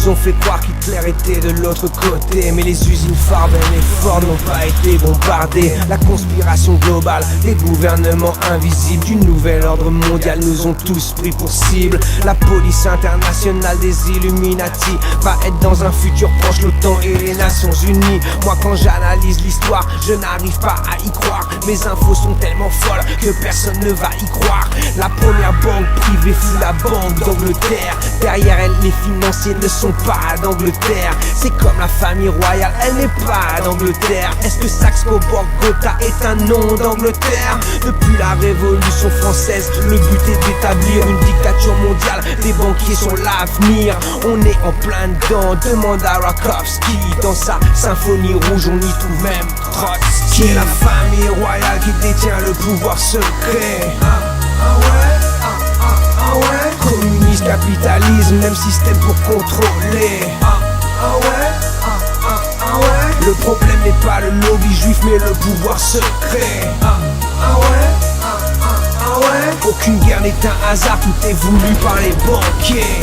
nous ont fait croire qu'Hitler était de l'autre côté, mais les usines Farben et Ford n'ont pas été bombardées. La conspiration globale des gouvernements invisibles du nouvel ordre mondial nous ont tous pris pour cible. La police internationale des Illuminati va être dans un futur proche l'OTAN et les Nations Unies. Moi quand j'analyse l'histoire, je n'arrive pas à y croire. Mes infos sont tellement folles que personne ne va y croire. La première banque privée fut la Banque d'Angleterre. Derrière elle, les financiers ne sont pas d'Angleterre. C'est comme la famille royale, elle n'est pas d'Angleterre. Est-ce que Saxe-Cobourg-Gotha est un nom d'Angleterre? Depuis la Révolution française, le but est d'établir une dictature mondiale. Des banquiers sont l'avenir. On est en plein dedans, demande à Rakowski. Dans sa symphonie rouge, on y trouve même Trotsky. C'est la famille royale qui détient le pouvoir secret. Communisme, capitalisme, même système pour contrôler. Le problème n'est pas le lobby juif mais le pouvoir secret. Aucune guerre n'est un hasard, tout est voulu par les banquiers.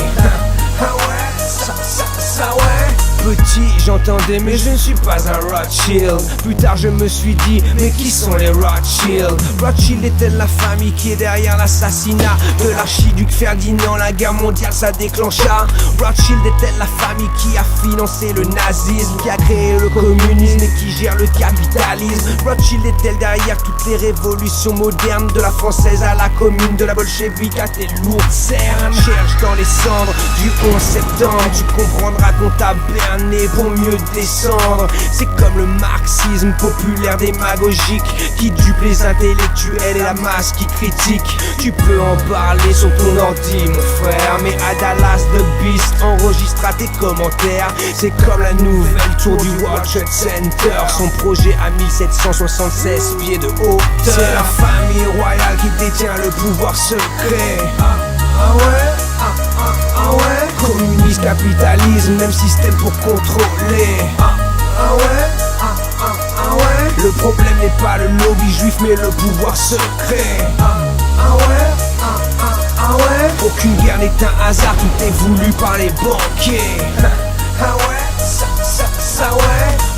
Petit, j'entendais mais je ne suis pas un Rothschild. Plus tard je me suis dit, mais qui sont les Rothschild? Rothschild est-elle la famille qui est derrière l'assassinat de l'archiduc Ferdinand? La guerre mondiale ça déclencha. Rothschild est-elle la famille qui a financé le nazisme, qui a créé le communisme et qui gère le capitalisme? Rothschild est-elle derrière toutes les révolutions modernes, de la française à la commune, de la bolchevique à tes lourdes cernes? Cherche dans les cendres du 11 septembre, tu comprendras qu'on t'a berné pour mieux descendre. C'est comme le marxisme populaire démagogique qui dupe les intellectuels et la masse qui critique. Tu peux en parler sur ton ordi mon frère, mais à Dallas the Beast enregistra tes commentaires. C'est comme la nouvelle tour du World Trade Center, son projet à 1776 pieds de hauteur. C'est la famille royale qui détient le pouvoir secret. Communisme, capitalisme, même système pour contrôler. Le problème n'est pas le lobby juif mais le pouvoir secret. Aucune guerre n'est un hasard, tout est voulu par les banquiers.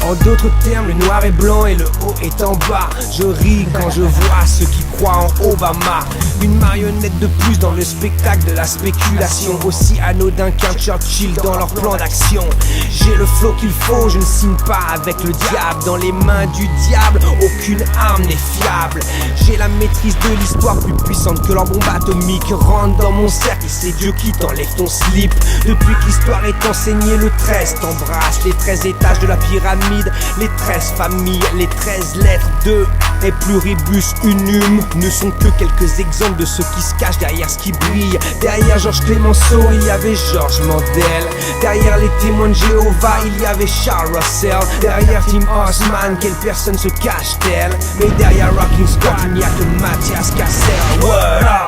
En d'autres termes, le noir est blanc et le haut est en bas. Je ris quand je vois ceux qui croient en Obama. Une marionnette de plus dans le spectacle de la spéculation, aussi anodin qu'un Churchill dans leur plan d'action. J'ai le flow qu'il faut, je ne signe pas avec le diable. Dans les mains du diable, aucune arme n'est fiable. J'ai la maîtrise de l'histoire plus puissante que leur bombe atomique. Rentre dans mon cercle et c'est Dieu qui t'enlève ton slip. Depuis que l'histoire est enseignée, le 13 t'embrasse. Les 13 étages de la pyramide, les 13 familles, les 13 lettres de et pluribus unum ne sont que quelques exemples de ceux qui se cachent derrière ce qui brille. Derrière Georges Clemenceau, il y avait Georges Mandel. Derrière les témoins de Jéhovah, il y avait Charles Russell. Derrière Tim Osman, quelle personne se cache-t-elle? Mais derrière Rocking Scott, il n'y a que Mathias Cassel. What up?